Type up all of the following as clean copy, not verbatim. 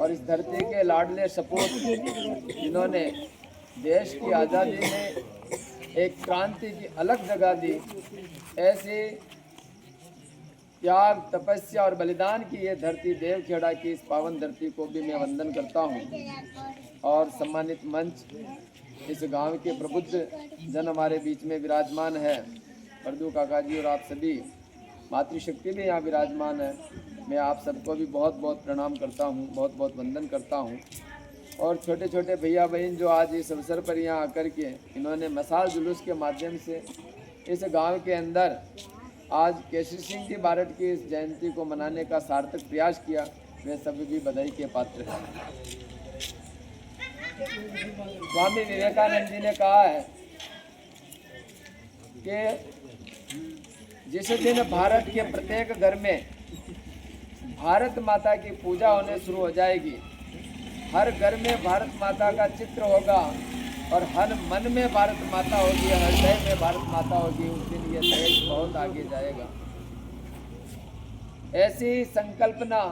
और इस धरती के लाडले सपूत जिन्होंने देश की आज़ादी में एक क्रांति की अलग जगह दी, ऐसे त्याग, तपस्या और बलिदान की ये धरती देवखेड़ा की इस पावन धरती को भी मैं वंदन करता हूँ। और सम्मानित मंच, इस गांव के प्रबुद्ध जन हमारे बीच में विराजमान है, परदू काका जी और आप सभी, मातृशक्ति भी यहाँ विराजमान है। मैं आप सबको भी बहुत बहुत प्रणाम करता हूँ, बहुत बहुत वंदन करता हूँ। और छोटे छोटे भैया बहन जो आज इस अवसर पर यहाँ आकर के इन्होंने मसाल जुलूस के माध्यम से इस गांव के अंदर आज केसरी सिंह जी बारट की इस जयंती को मनाने का सार्थक प्रयास किया, वे सभी भी बधाई के पात्र हैं। स्वामी विवेकानंद जी ने कहा है कि जिस दिन भारत के प्रत्येक घर में भारत माता की पूजा होने शुरू हो जाएगी, हर घर में भारत माता का चित्र होगा और हर मन में भारत माता होगी, हर हृदय में भारत माता होगी, उस दिन ये देश बहुत आगे जाएगा। ऐसी संकल्पना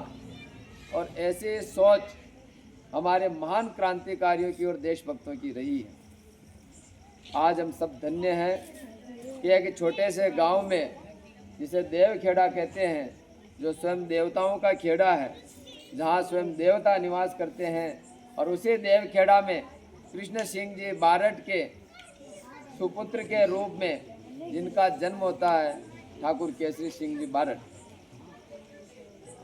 और ऐसी सोच हमारे महान क्रांतिकारियों की और देशभक्तों की रही है। आज हम सब धन्य हैं कि एक छोटे से गांव में, जिसे देवखेड़ा कहते हैं, जो स्वयं देवताओं का खेड़ा है, जहां स्वयं देवता निवास करते हैं, और उसी देवखेड़ा में कृष्ण सिंह जी बारट के सुपुत्र के रूप में जिनका जन्म होता है, ठाकुर केसरी सिंह जी बारट।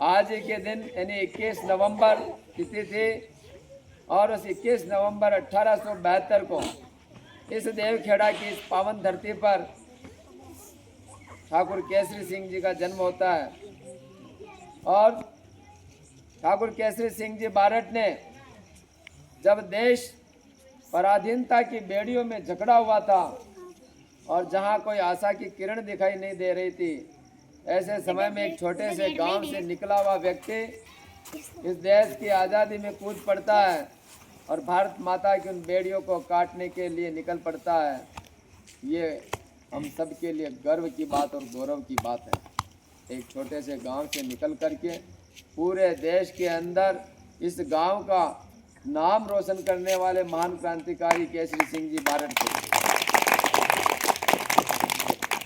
आज के दिन यानी 21 नवंबर तिथि थी, और उस 21 नवंबर 1872 को इस देवखेड़ा की इस पावन धरती पर ठाकुर केसरी सिंह जी का जन्म होता है। और ठाकुर केसरी सिंह जी बारट ने जब देश पराधीनता की बेड़ियों में जकड़ा हुआ था और जहां कोई आशा की किरण दिखाई नहीं दे रही थी, ऐसे समय में एक छोटे से गांव से निकला हुआ व्यक्ति इस देश की आज़ादी में कूद पड़ता है और भारत माता की उन बेड़ियों को काटने के लिए निकल पड़ता है। ये हम सब के लिए गर्व की बात और गौरव की बात है। एक छोटे से गांव से निकल करके पूरे देश के अंदर इस गांव का नाम रोशन करने वाले महान क्रांतिकारी केसरी सिंह जी बारट थे।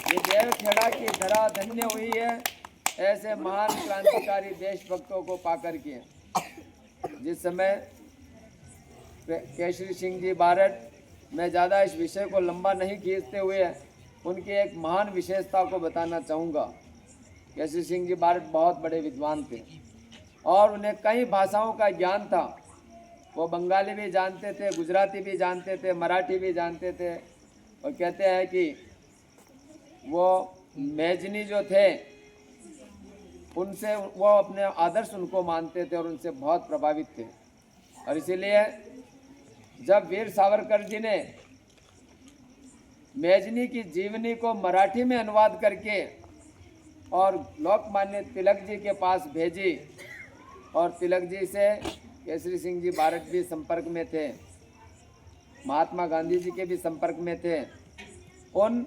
ये देवखेड़ा की धरा धन्य हुई है ऐसे महान क्रांतिकारी देशभक्तों को पाकर के। जिस समय केसरी सिंह जी बारट, मैं ज़्यादा इस विषय को लंबा नहीं खींचते हुए उनकी एक महान विशेषता को बताना चाहूँगा। केसरी सिंह जी बारट बहुत बड़े विद्वान थे और उन्हें कई भाषाओं का ज्ञान था। वो बंगाली भी जानते थे, गुजराती भी जानते थे, मराठी भी जानते थे। और कहते हैं कि वो मेजनी जो थे उनसे वो अपने आदर्श उनको मानते थे और उनसे बहुत प्रभावित थे। और इसीलिए जब वीर सावरकर जी ने मेजनी की जीवनी को मराठी में अनुवाद करके और लोकमान्य तिलक जी के पास भेजी, और तिलक जी से केसरी सिंह जी बारट भी संपर्क में थे, महात्मा गांधी जी के भी संपर्क में थे। उन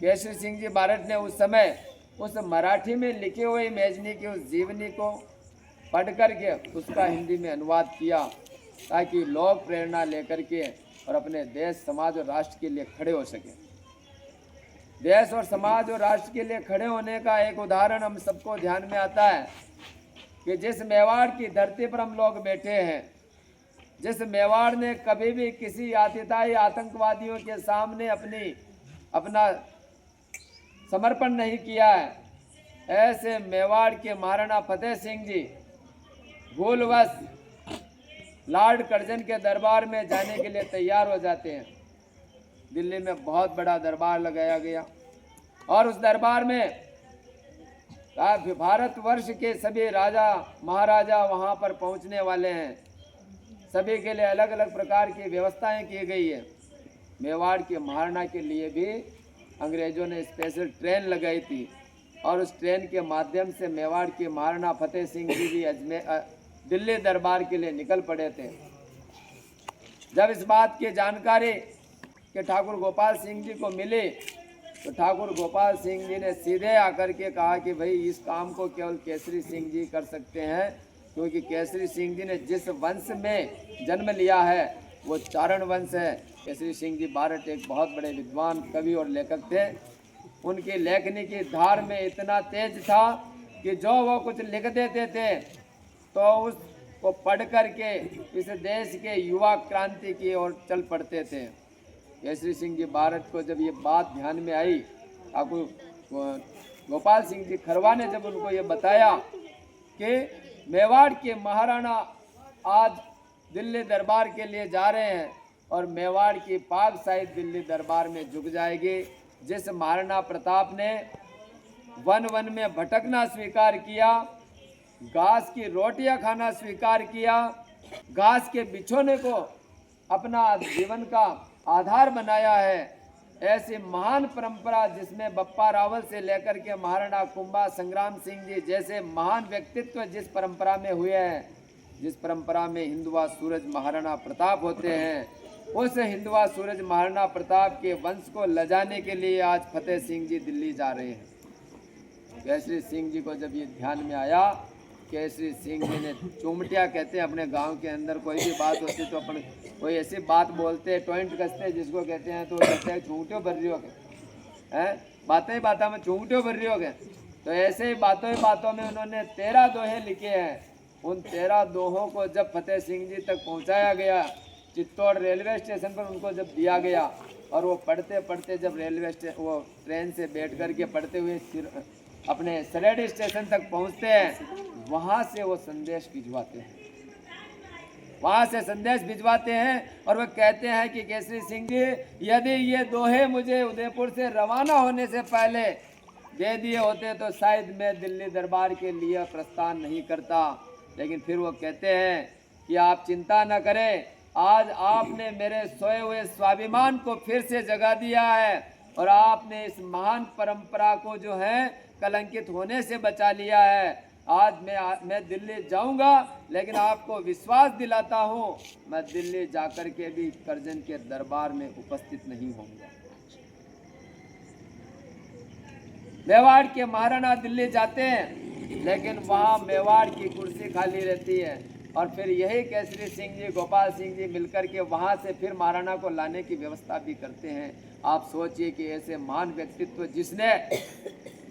केसरी सिंह जी बारट ने उस समय उस मराठी में लिखी हुई मेजनी की उस जीवनी को पढ़ करके उसका हिंदी में अनुवाद किया, ताकि लोग प्रेरणा लेकर के और अपने देश, समाज और राष्ट्र के लिए खड़े हो सकें। देश और समाज और राष्ट्र के लिए खड़े होने का एक उदाहरण हम सबको ध्यान में आता है कि जिस मेवाड़ की धरती पर हम लोग बैठे हैं, जिस मेवाड़ ने कभी भी किसी आतिताई आतंकवादियों के सामने अपना समर्पण नहीं किया है, ऐसे मेवाड़ के महाराणा फतेह सिंह जी भूलवश लॉर्ड कर्जन के दरबार में जाने के लिए तैयार हो जाते हैं। दिल्ली में बहुत बड़ा दरबार लगाया गया और उस दरबार में भारतवर्ष के सभी राजा महाराजा वहां पर पहुंचने वाले हैं। सभी के लिए अलग अलग प्रकार की व्यवस्थाएं की गई है। मेवाड़ के महाराणा के लिए भी अंग्रेजों ने स्पेशल ट्रेन लगाई थी और उस ट्रेन के माध्यम से मेवाड़ के महाराणा फतेह सिंह जी भी दिल्ली दरबार के लिए निकल पड़े थे। जब इस बात की जानकारी कि ठाकुर गोपाल सिंह जी को मिली, तो ठाकुर गोपाल सिंह जी ने सीधे आकर के कहा कि भाई इस काम को केवल केसरी सिंह जी कर सकते हैं क्योंकि केसरी सिंह जी ने जिस वंश में जन्म लिया है वो चारण वंश है। केसरी सिंह जी बारठ एक बहुत बड़े विद्वान कवि और लेखक थे। उनकी लेखनी की धार में इतना तेज था कि जो वो कुछ लिख देते थे तो उसको पढ़ करके इस देश के युवा क्रांति की ओर चल पड़ते थे। केसरी सिंह जी बारठ को जब ये बात ध्यान में आई, ठाकुर गोपाल सिंह जी खरवा ने जब उनको ये बताया कि मेवाड़ के महाराणा आज दिल्ली दरबार के लिए जा रहे हैं और मेवाड़ की पाग शायद दिल्ली दरबार में झुक जाएगी। जिस महाराणा प्रताप ने वन वन में भटकना स्वीकार किया, घास की रोटियां खाना स्वीकार किया, घास के बिछोने को अपना जीवन का आधार बनाया है, ऐसी महान परंपरा जिसमें बप्पा रावल से लेकर के महाराणा कुंभा संग्राम सिंह जी जैसे महान व्यक्तित्व जिस परंपरा में हुए हैं, जिस परंपरा में हिंदुआ सूरज महाराणा प्रताप होते हैं, उस हिंदुआ सूरज महाराणा प्रताप के वंश को लजाने के लिए आज फतेह सिंह जी दिल्ली जा रहे हैं। केसरी सिंह जी को जब ये ध्यान में आया, केसरी सिंह जी ने चुमटिया कहते हैं अपने गांव के अंदर कोई भी बात होती तो अपन कोई ऐसी बात बोलते टॉइंट कसते जिसको कहते हैं, तो कहते हैं चूंटियों भर रही हो गए हैं, बातें ही बातों में चूंटियों भर रही हो गए। तो ऐसे ही बातों में उन्होंने 13 दोहे लिखे हैं। उन 13 दोहों को जब फतेह सिंह जी तक पहुंचाया गया, चित्तौड़ रेलवे स्टेशन पर उनको जब दिया गया और वो पढ़ते पढ़ते जब वो ट्रेन से बैठ कर के पढ़ते हुए अपने सरेडी स्टेशन तक पहुंचते हैं, वहां से वो संदेश भिजवाते हैं, वहां से संदेश भिजवाते हैं और वो कहते हैं कि केसरी सिंह जी यदि ये दोहे मुझे उदयपुर से रवाना होने से पहले दे दिए होते तो शायद मैं दिल्ली दरबार के लिए प्रस्थान नहीं करता। लेकिन फिर वो कहते हैं कि आप चिंता न करें, आज आपने मेरे सोए हुए स्वाभिमान को फिर से जगा दिया है और आपने इस महान परंपरा को जो है कलंकित होने से बचा लिया है। आज मैं दिल्ली जाऊंगा, लेकिन आपको विश्वास दिलाता हूं मैं दिल्ली जाकर के भी करजन के दरबार में उपस्थित नहीं होऊंगा। मेवाड़ के महाराणा दिल्ली जाते हैं, लेकिन वहां मेवाड़ की कुर्सी खाली रहती है और फिर यही केसरी सिंह जी गोपाल सिंह जी मिलकर के वहां से फिर महाराणा को लाने की व्यवस्था भी करते हैं। आप सोचिए कि ऐसे महान व्यक्तित्व जिसने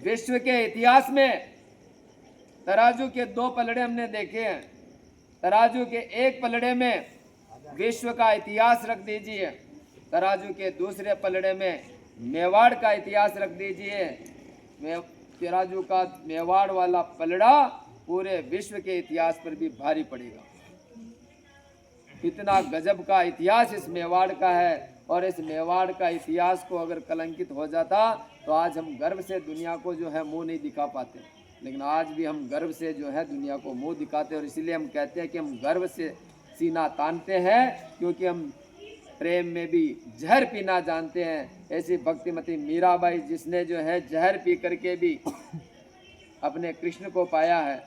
विश्व के इतिहास में तराजू के 2 पलड़े हमने देखे हैं, तराजू के एक पलड़े में विश्व का इतिहास रख दीजिए, तराजू के दूसरे पलड़े में मेवाड़ का इतिहास रख दीजिए, तराजू का मेवाड़ वाला पलड़ा पूरे विश्व के इतिहास पर भी भारी पड़ेगा। इतना गजब का इतिहास इस मेवाड़ का है और इस मेवाड़ का इतिहास को अगर कलंकित हो जाता तो आज हम गर्व से दुनिया को जो है मुंह नहीं दिखा पाते, लेकिन आज भी हम गर्व से जो है दुनिया को मुंह दिखाते हैं। और इसीलिए हम कहते हैं कि हम गर्व से सीना तानते हैं, क्योंकि हम प्रेम में भी जहर पीना जानते हैं। ऐसी भक्तिमती मीराबाई जिसने जो है जहर पी करके भी अपने कृष्ण को पाया है,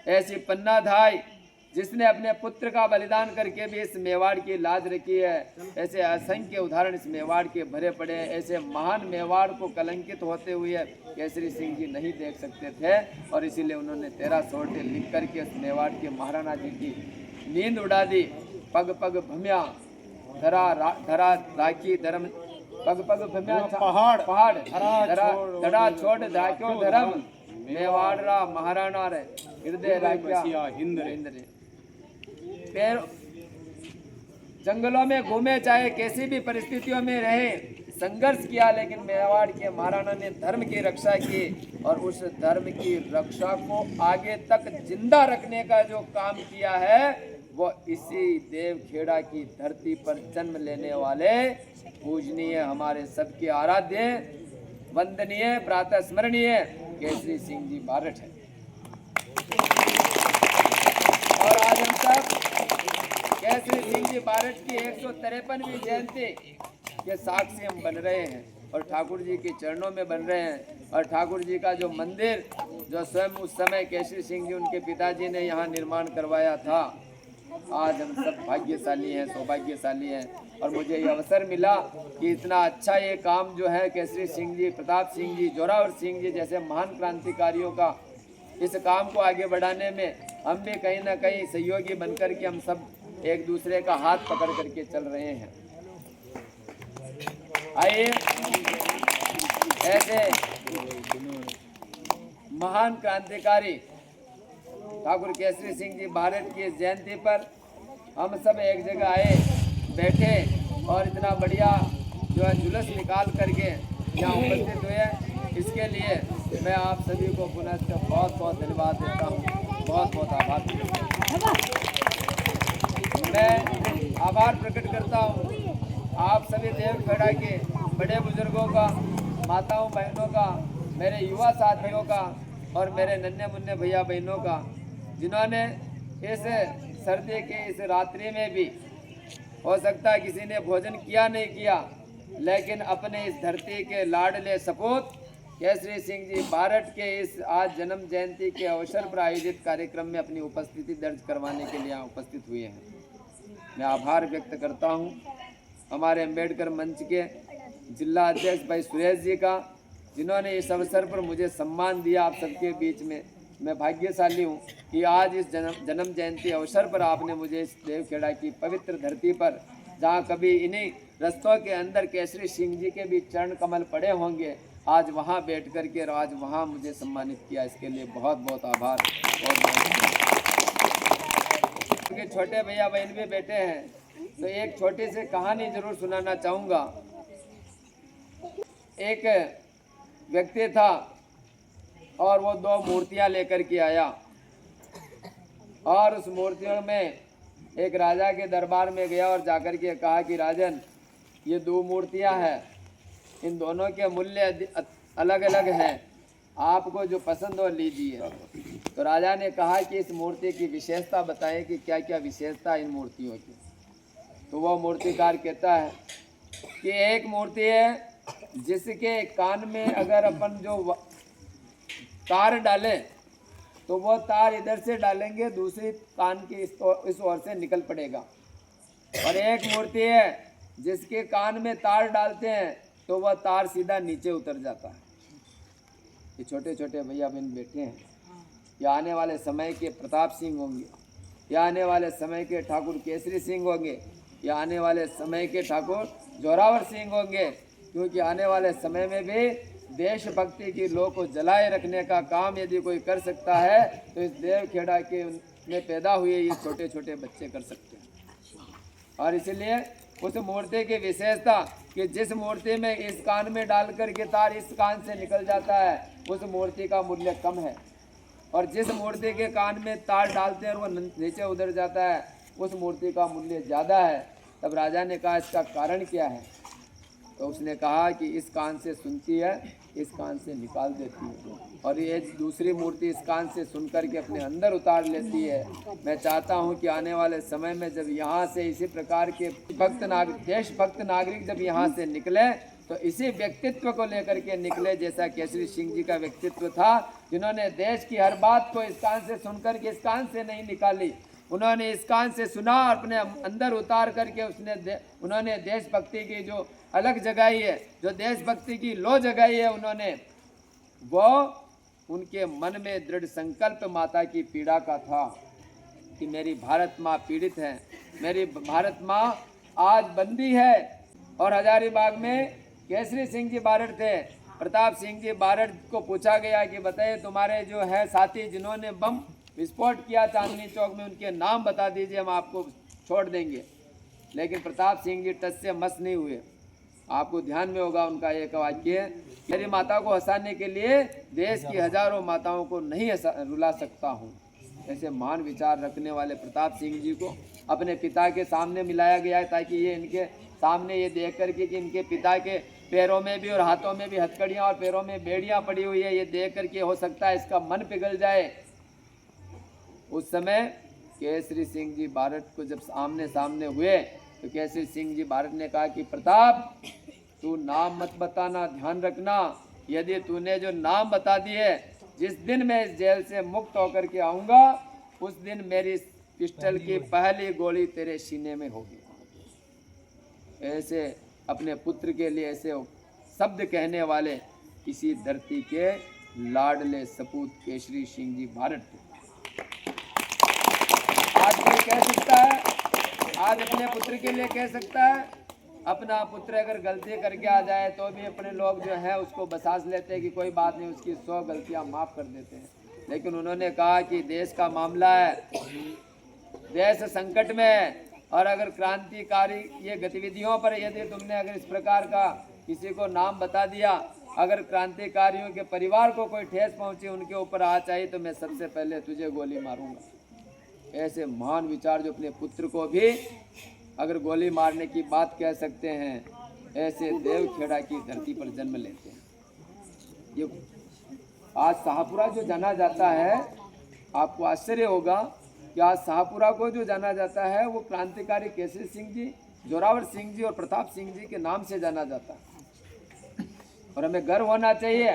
ऐसी पन्नाधाई जिसने अपने पुत्र का बलिदान करके भी इस मेवाड़ की लाज रखी है, ऐसे असंख्य उदाहरण इस मेवाड़ के भरे पड़े हैं। ऐसे महान मेवाड़ को कलंकित होते हुए केसरी सिंह जी नहीं देख सकते थे और इसीलिए उन्होंने 13 सोटे लिख करके उस मेवाड़ के महाराणा जी की नींद उड़ा दी। पग पग भम्या धरा राखी धर्म, पग पग भम्या पहाड़ पहाड़ धरा छोड़ धाक्यो धर्म, मेवाड़ा महाराणा रे हृदय राख्या हिंद। फिर जंगलों में घूमे, चाहे कैसी भी परिस्थितियों में रहे, संघर्ष किया, लेकिन मेवाड़ के महाराणा ने धर्म की रक्षा की और उस धर्म की रक्षा को आगे तक जिंदा रखने का जो काम किया है वो इसी देवखेड़ा की धरती पर जन्म लेने वाले पूजनीय हमारे सबके आराध्य वंदनीय प्रातः स्मरणीय केसरी सिंह जी बारठ है। और आज हम सब केसरी सिंह जी बारठ की 153वीं जयंती के साक्षी हम बन रहे हैं और ठाकुर जी के चरणों में बन रहे हैं। और ठाकुर जी का जो मंदिर जो स्वयं उस समय केसरी सिंह जी उनके पिताजी ने यहाँ निर्माण करवाया था, आज हम सब भाग्यशाली हैं, सौभाग्यशाली हैं। और मुझे ये अवसर मिला कि इतना अच्छा ये काम जो है केसरी सिंह जी, प्रताप सिंह जी, जोरावर सिंह जी जैसे महान क्रांतिकारियों का इस काम को आगे बढ़ाने में हम भी कहीं ना कहीं सहयोगी बनकर के हम सब एक दूसरे का हाथ पकड़ करके चल रहे हैं। आइए ऐसे महान क्रांतिकारी ठाकुर केसरी सिंह जी भारत की जयंती पर हम सब एक जगह आए, बैठे और इतना बढ़िया जो है जुलूस निकाल करके यहाँ उपस्थित हुए। इसके लिए मैं आप सभी को पुनः से बहुत बहुत धन्यवाद देता हूँ, बहुत बहुत आभार। मैं आभार प्रकट करता हूँ आप सभी देवखेड़ा के बड़े बुजुर्गों का, माताओं बहनों का, मेरे युवा साथियों का और मेरे नन्हे मुन्ने भैया बहनों का, जिन्होंने इस सर्दी के इस रात्रि में भी हो सकता है किसी ने भोजन किया नहीं किया, लेकिन अपने इस धरती के लाडले सपूत केसरी सिंह जी भारत के इस आज जन्म जयंती के अवसर पर आयोजित कार्यक्रम में अपनी उपस्थिति दर्ज करवाने के लिए यहाँ उपस्थित हुए हैं। मैं आभार व्यक्त करता हूँ हमारे अम्बेडकर मंच के जिला अध्यक्ष भाई सुरेश जी का, जिन्होंने इस अवसर पर मुझे सम्मान दिया आप सबके बीच में। मैं भाग्यशाली हूँ कि आज इस जन्म जयंती अवसर पर आपने मुझे इस देवखेड़ा की पवित्र धरती पर, जहाँ कभी इन्हीं रस्तों के अंदर केसरी सिंह जी के भी चरण कमल पड़े होंगे, आज वहाँ बैठ कर के और आज वहाँ मुझे सम्मानित किया। इसके लिए बहुत बहुत आभार। और छोटे भैया बहन भी बैठे हैं, तो एक छोटी सी कहानी जरूर सुनाना चाहूँगा। एक व्यक्ति था और वो 2 मूर्तियां लेकर के आया और उस मूर्तियों में एक राजा के दरबार में गया और जाकर के कहा कि राजन, ये 2 मूर्तियां हैं, इन दोनों के मूल्य अलग अलग हैं, आपको जो पसंद हो लीजिए। तो राजा ने कहा कि इस मूर्ति की विशेषता बताएं कि क्या क्या विशेषता इन मूर्तियों की। तो वो मूर्तिकार कहता है कि एक मूर्ति है जिसके कान में अगर अपन जो तार डालें तो वो तार इधर से डालेंगे, दूसरी कान की इस ओर से निकल पड़ेगा। और एक मूर्ति है जिसके कान में तार डालते हैं तो वह तार सीधा नीचे उतर जाता है। ये छोटे छोटे भैया बहन बैठे हैं, ये आने वाले समय के प्रताप सिंह होंगे, ये आने वाले समय के ठाकुर केसरी सिंह होंगे, ये आने वाले समय के ठाकुर जोरावर सिंह होंगे, क्योंकि आने वाले समय में भी देशभक्ति की लौ को जलाए रखने का काम यदि कोई कर सकता है तो इस देवखेड़ा के में पैदा हुए ये छोटे छोटे बच्चे कर सकते हैं। और इसलिए उस मूर्ति की विशेषता कि जिस मूर्ति में इस कान में डाल कर के तार इस कान से निकल जाता है, उस मूर्ति का मूल्य कम है, और जिस मूर्ति के कान में तार डालते हैं और वो नीचे उतर जाता है, उस मूर्ति का मूल्य ज़्यादा है। तब राजा ने कहा इसका कारण क्या है? तो उसने कहा कि इस कान से सुनती है, इस कान से निकाल देती है, और ये दूसरी मूर्ति इस कान से सुनकर के अपने अंदर उतार लेती है। मैं चाहता हूं कि आने वाले समय में जब यहाँ से इसी प्रकार के देशभक्त नागरिक जब यहाँ से निकले तो इसी व्यक्तित्व को लेकर के निकले, जैसा केसरी सिंह जी का व्यक्तित्व था, जिन्होंने देश की हर बात को इस कान से सुनकर के इस कान से नहीं निकाली, उन्होंने इस कान से सुना और अपने अंदर उतार करके उन्होंने देशभक्ति की जो अलग जगाई है, जो देशभक्ति की लो जगाई है, उन्होंने वो उनके मन में दृढ़ संकल्प माता की पीड़ा का था कि मेरी भारत माँ पीड़ित है, मेरी भारत माँ आज बंदी है। और हजारीबाग में केसरी सिंह जी बारड थे, प्रताप सिंह जी बारड को पूछा गया कि बताइए तुम्हारे जो है साथी जिन्होंने बम विस्फोट किया चांदनी चौक में, उनके नाम बता दीजिए, हम आपको छोड़ देंगे। लेकिन प्रताप सिंह जी टस से मस नहीं हुए। आपको ध्यान में होगा उनका एक वाक्य, मेरी माता को हंसाने के लिए देश की हजारों माताओं को नहीं रुला सकता हूँ। ऐसे महान विचार रखने वाले प्रताप सिंह जी को अपने पिता के सामने मिलाया गया है, ताकि ये इनके सामने ये देख करके कि इनके पिता के पैरों में भी और हाथों में भी हथकड़ियाँ और पैरों में बेड़ियाँ पड़ी हुई है, ये देख करके हो सकता है इसका मन पिघल जाए। उस समय केसरी सिंह जी बारड को जब आमने सामने हुए तो केसरी सिंह जी बारड ने कहा कि प्रताप तू नाम मत बताना, ध्यान रखना, यदि तूने जो नाम बता दिए, जिस दिन मैं इस जेल से मुक्त होकर के आऊँगा उस दिन मेरी पिस्टल की पहली गोली तेरे सीने में होगी। ऐसे अपने पुत्र के लिए ऐसे शब्द कहने वाले इसी धरती के लाडले सपूत केसरी सिंह जी बारट थे। आज कोई कह सकता है, आज अपने पुत्र के लिए कह सकता है, अपना पुत्र अगर गलती करके आ जाए तो भी अपने लोग जो है उसको बसास लेते हैं कि कोई बात नहीं, उसकी 100 गलतियां माफ कर देते हैं। लेकिन उन्होंने कहा कि देश का मामला है, देश संकट में है, और अगर क्रांतिकारी ये गतिविधियों पर यदि तुमने अगर इस प्रकार का किसी को नाम बता दिया, अगर क्रांतिकारियों के परिवार को कोई ठेस पहुंची, उनके ऊपर आ चाहिए तो मैं सबसे पहले तुझे गोली मारूंगा। ऐसे महान विचार जो अपने पुत्र को भी अगर गोली मारने की बात कह सकते हैं, ऐसे देवखेड़ा की धरती पर जन्म लेते हैं। ये आज शाहपुरा जो जाना जाता है, आपको आश्चर्य होगा कि आज शाहपुरा को जो जाना जाता है वो क्रांतिकारी केसरी सिंह जी, जोरावर सिंह जी और प्रताप सिंह जी के नाम से जाना जाता है। और हमें गर्व होना चाहिए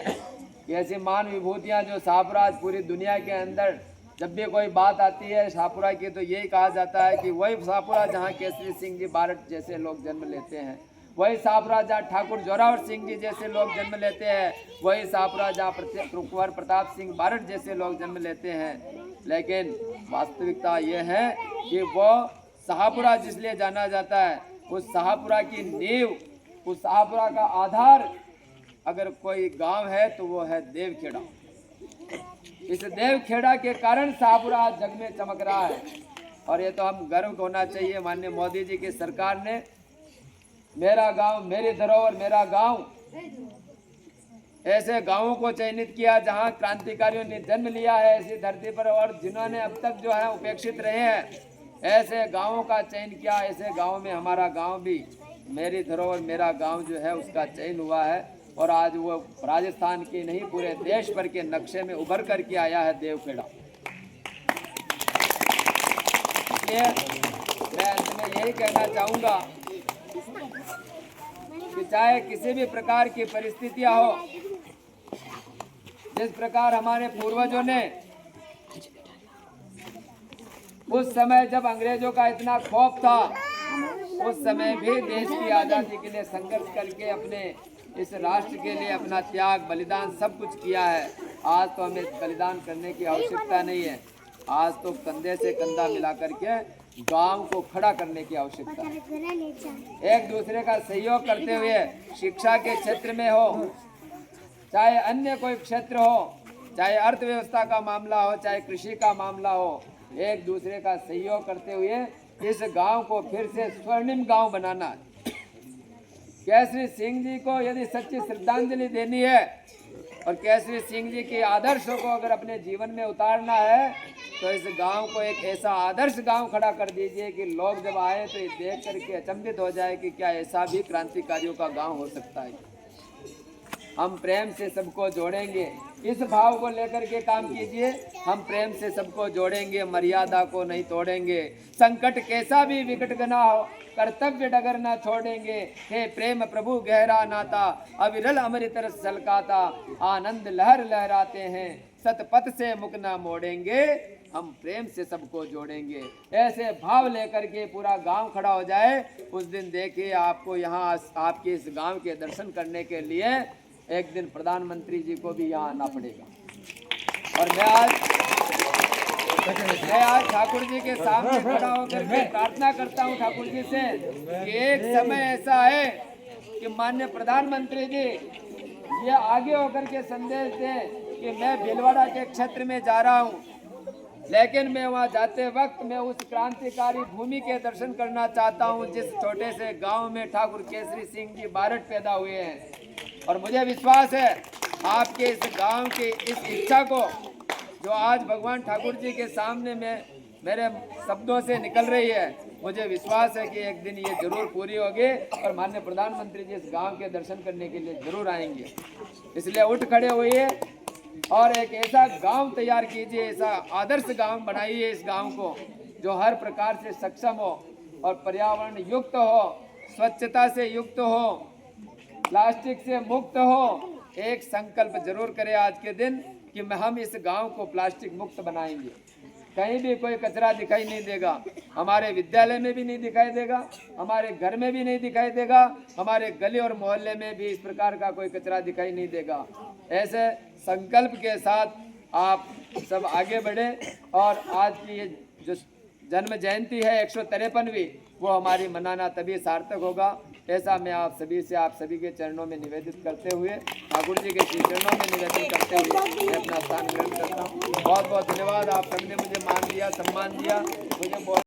कि ऐसी महान विभूतियाँ जो शाहपुरा, आज पूरी दुनिया के अंदर जब भी कोई बात आती है शाहपुरा की तो यही कहा जाता है कि वही शाहपुरा जहाँ केसरी सिंह जी बारट जैसे लोग जन्म लेते हैं, वही शाहपुरा जहाँ ठाकुर जोरावर सिंह जी जैसे लोग जन्म लेते हैं, वही शाहपुरा जहाँ कुंवर प्रताप सिंह बारट जैसे लोग जन्म लेते हैं। लेकिन वास्तविकता ये है कि वो शाहपुरा जिसलिए जाना जाता है, उस शाहपुरा की नींव, उस शाहपुरा का आधार अगर कोई गांव है तो वो है देवखेड़ा। इस देवखेड़ा के कारण शाहपुरा आज जग में चमक रहा है। और ये तो हम गर्व होना चाहिए, माननीय मोदी जी की सरकार ने मेरा गांव मेरी धरोहर मेरा गांव ऐसे गांवों को चयनित किया जहां क्रांतिकारियों ने जन्म लिया है ऐसी धरती पर, और जिन्होंने अब तक जो है उपेक्षित रहे हैं, ऐसे गांवों का चयन किया। ऐसे गांव में हमारा गांव भी, मेरी धरोहर मेरा गांव जो है उसका चयन हुआ है, और आज वो राजस्थान की नहीं पूरे देश भर के नक्शे में उभर करके आया है देवखेड़ा। इसलिए मैं अंत में यही कहना चाहूँगा कि चाहे किसी भी प्रकार की परिस्थितियां हो, जिस प्रकार हमारे पूर्वजों ने उस समय जब अंग्रेजों का इतना खौफ था, उस समय भी देश की आज़ादी के लिए संघर्ष करके अपने इस राष्ट्र के लिए अपना त्याग बलिदान सब कुछ किया है। आज तो हमें बलिदान करने की आवश्यकता नहीं है, आज तो कंधे से कंधा मिला करके गांव को खड़ा करने की आवश्यकता है। एक दूसरे का सहयोग करते हुए शिक्षा के क्षेत्र में हो, चाहे अन्य कोई क्षेत्र हो, चाहे अर्थव्यवस्था का मामला हो, चाहे कृषि का मामला हो, एक दूसरे का सहयोग करते हुए इस गांव को फिर से स्वर्णिम गांव बनाना। केसरी सिंह जी को यदि सच्ची श्रद्धांजलि देनी है और केसरी सिंह जी के आदर्शों को अगर अपने जीवन में उतारना है, तो इस गांव को एक ऐसा आदर्श गांव खड़ा कर दीजिए कि लोग जब आए तो ये देख करके अचंभित हो जाए कि क्या ऐसा भी क्रांतिकारियों का गांव हो सकता है। हम प्रेम से सबको जोड़ेंगे, इस भाव को लेकर के काम कीजिए। हम प्रेम से सबको जोड़ेंगे, मर्यादा को नहीं तोड़ेंगे, संकट कैसा भी विकट गना हो, कर्तव्य डगर न छोड़ेंगे। हे प्रेम प्रभु गहरा नाता, अविरल अमृत रस छलकाता, आनंद लहर लहराते हैं, सतपथ से मुख न मोड़ेंगे, हम प्रेम से सबको जोड़ेंगे। ऐसे भाव लेकर के पूरा गांव खड़ा हो जाए, उस दिन देखिए आपको यहाँ आपके इस गांव के दर्शन करने के लिए एक दिन प्रधानमंत्री जी को भी यहाँ आना पड़ेगा। और मैं आज ठाकुर जी के सामने खड़ा होकर के प्रार्थना करता हूँ ठाकुर जी से कि एक समय ऐसा है कि माननीय प्रधानमंत्री जी ये आगे होकर के संदेश दें कि मैं भीलवाड़ा के क्षेत्र में जा रहा हूँ, लेकिन मैं वहाँ जाते वक्त मैं उस क्रांतिकारी भूमि के दर्शन करना चाहता हूँ जिस छोटे से गांव में ठाकुर केसरी सिंह जी बारट पैदा हुए हैं। और मुझे विश्वास है आपके इस गांव की इस इच्छा को जो आज भगवान ठाकुर जी के सामने में मेरे शब्दों से निकल रही है, मुझे विश्वास है कि एक दिन ये जरूर पूरी होगी और माननीय प्रधानमंत्री जी इस गांव के दर्शन करने के लिए जरूर आएंगे। इसलिए उठ खड़े होइए और एक ऐसा गांव तैयार कीजिए, ऐसा आदर्श गांव बनाइए इस गांव को जो हर प्रकार से सक्षम हो और पर्यावरण युक्त हो, स्वच्छता से युक्त हो, प्लास्टिक से मुक्त हो। एक संकल्प जरूर करें आज के दिन कि हम इस गांव को प्लास्टिक मुक्त बनाएंगे। कहीं भी कोई कचरा दिखाई नहीं देगा, हमारे विद्यालय में भी नहीं दिखाई देगा, हमारे घर में भी नहीं दिखाई देगा, हमारे गली और मोहल्ले में भी इस प्रकार का कोई कचरा दिखाई नहीं देगा। ऐसे संकल्प के साथ आप सब आगे बढ़े और आज की ये जो जन्म जयंती है 153वीं, वो हमारी मनाना तभी सार्थक होगा। ऐसा मैं आप सभी से, आप सभी के चरणों में निवेदित करते हुए, ठाकुर जी के श्री चरणों में निवेदन करते हुए मैं अपना स्थान ग्रहण करता हूँ। बहुत बहुत धन्यवाद। आप सबने मुझे मान दिया, सम्मान दिया, मुझे